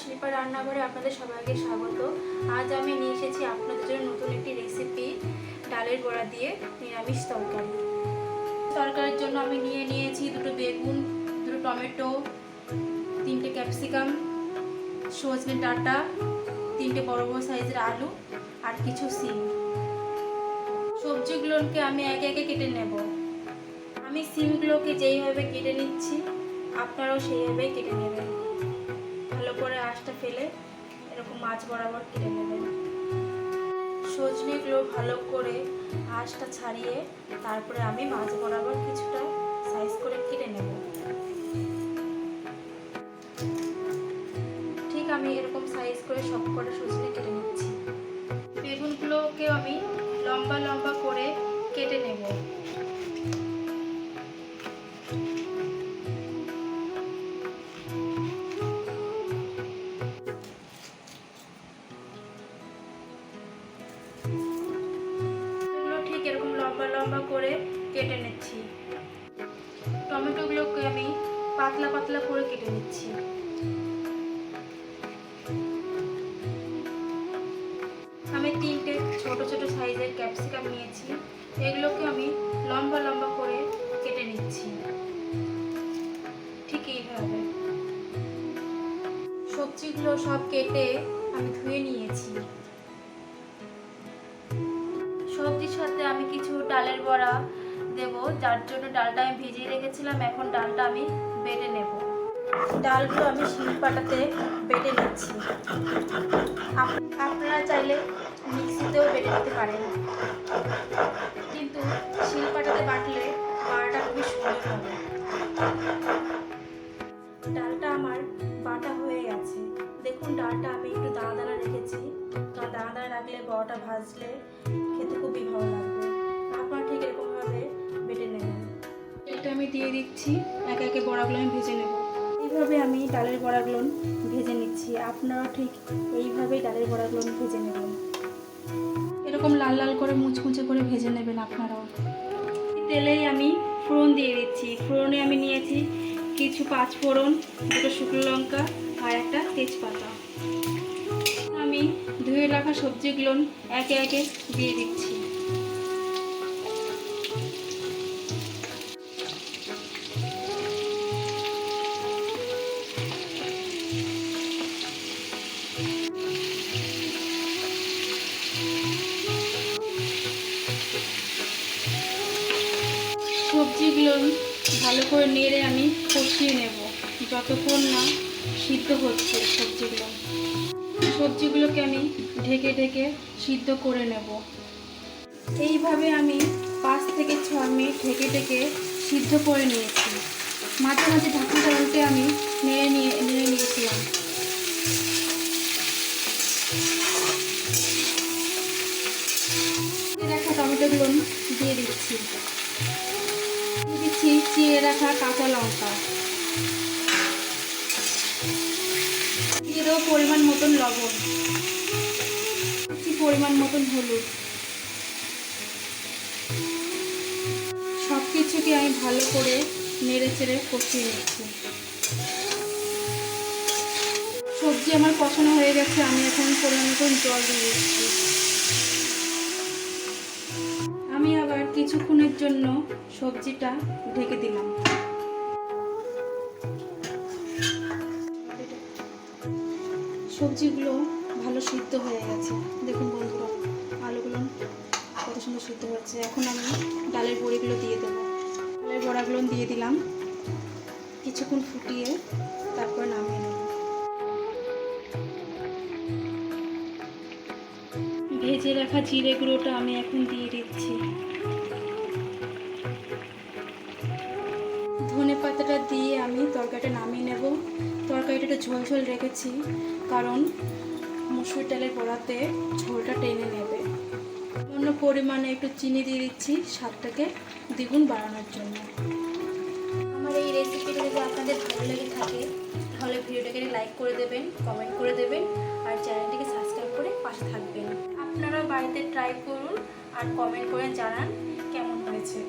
শিল্পা রান্নাঘরে আপনাদের সবাইকে স্বাগত। আজ আমি নিয়ে এসেছি আপনাদের জন্য নতুন একটি রেসিপি, ডালের বড়া দিয়ে নিরামিষ তরকারি। তরকারির জন্য আমি নিয়েছি দুটো বেগুন, দুটো টমেটো, তিনটে ক্যাপসিকাম, সজনে ডাঁটা, তিনটে বড় বড় সাইজের আলু আর কিছু সিম। সবজিগুলোকে আমি একে একে কেটে নেব। আমি সিমগুলোকে যেইভাবে কেটে নিচ্ছি আপনারাও সেইভাবেই কেটে নেবেন। ভালো করে আঁশটা ফেলে এরকম মাছ বরাবর কেটে নেবেন। সজনেগুলো ভালো করে আঁশটা ছাড়িয়ে তারপরে আমি মাছ বরাবর কিছুটা সাইজ করে কেটে নেব। ঠিক আমি এরকম সাইজ করে সব কটা সজনে কেটে নিচ্ছি। বেগুনগুলোকেও আমি লম্বা লম্বা করে কেটে নেব। ঠিক এরকম লম্বা লম্বা করে কেটে নিচ্ছি। টমেটোগুলোকে আমি পাতলা পাতলা করে কেটে নিচ্ছি। আমি তিনটে ছোট ছোট সাইজের ক্যাপসিকাম নিয়েছি, এগুলোকে আমি লম্বা লম্বা করে কেটে নিচ্ছি। ঠিক এইভাবে সবজিগুলো সব কেটে আমি ধুয়ে নিয়েছি। সবজির সাথে আমি কিছু ডালের বড়া দেব, যার জন্য ডালটা আমি ভিজিয়ে রেখেছিলাম। এখন ডালটা আমি বেটে নেব। ডালগুলো আমি শিলপাটাতে বেটে নিচ্ছি। আপনারা চাইলে মিক্সিতেও বেটে নিতে পারেন, কিন্তু শিলপাটাতে বাটলে বড়াটা খুবই সুন্দর হবে। ডালটা আমার বাটা হয়ে গেছে। দেখুন ডালটা আমি একটু দানা দানা রেখেছি, কারণ দানা দানা রাখলে বড়াটা ভাজলে খেতে খুবই ভালো লাগবে। আপনারা ঠিক এরকমভাবে বেটে নেবেন। এটা আমি দিয়ে দিচ্ছি, একে একে বড়াগুলো আমি ভেজে নেব। এইভাবে আমি ডালের বড়াগুলো ভেজে নিচ্ছি। আপনারাও ঠিক এইভাবেই ডালের বড়াগুলো ভেজে নেবেন। এরকম লাল লাল করে মুচমুচে করে ভেজে নেবেন আপনারাও। তেলেই আমি ফোড়ন দিয়ে দিচ্ছি। ফোড়নে আমি নিয়েছি কিছু পাঁচফোড়ন, দুটো শুকনো লঙ্কা আর একটা তেজপাতা। আমি ধুয়ে রাখা সবজিগুলো একে একে দিয়ে দিচ্ছি। সবজিগুলো ভালো করে নেড়ে আমি কষিয়ে নেব যতক্ষণ না সিদ্ধ হচ্ছে সবজিগুলোকে আমি ঢেকে ঢেকে সিদ্ধ করে নেব। এইভাবে আমি 5 থেকে 6 মিনিট ঢেকে ঢেকে সিদ্ধ করে নিয়েছি। মাঝে মাঝে ঢাকনাটা উল্টে আমি নেড়ে নিয়েছিলাম। রাখা টমেটোগুলো দিয়ে দিচ্ছি। চিড়ে রাখা কাঁচা লঙ্কা দিয়ে দেবো, পরিমাণ মতন লবণ, পরিমাণ মতন হলুদ। সব কিছুকে আমি ভালো করে নেড়ে চেড়ে কষিয়ে নিচ্ছি। সবজি আমার কষানো হয়ে গেছে, আমি এখন পরিমাণ মতন জল দিয়ে দিচ্ছি। আমি আবার কিছুক্ষণের জন্য সবজিটা ঢেকে দিলাম। সবজিগুলো ভালো সিদ্ধ হয়ে গেছে। দেখুন বন্ধুরা, আলুগুলো কত সুন্দর সিদ্ধ হচ্ছে। এখন আমি ডালের বড়িগুলো দিয়ে দেবো। ডালের বড়াগুলো দিয়ে দিলাম, কিছুক্ষণ ফুটিয়ে তারপর নামিয়ে নেব। ভেজে রাখা জিরে গুঁড়োটা আমি এখন দিয়ে দিচ্ছি। ধনে পাতাটা দিয়ে আমি তরকারিটা নামিয়ে নেব। তরকারিটা একটু ঝোল ঝোল রেখেছি, কারণ মসুর ডালের বড়াতে ঝোলটা টেনে নেবে। অন্য পরিমাণে একটু চিনি দিয়ে দিচ্ছি, স্বাদটাকে দ্বিগুণ বাড়ানোর জন্য। আমার এই রেসিপিটা যদি আপনাদের ভালো লেগে থাকে তাহলে ভিডিওটাকে লাইক করে দেবেন, কমেন্ট করে দেবেন আর চ্যানেলটিকে সাবস্ক্রাইব করে পাশে থাকবেন। আপনারাও বাড়িতে ট্রাই করুন আর কমেন্ট করে জানান কেমন হয়েছে।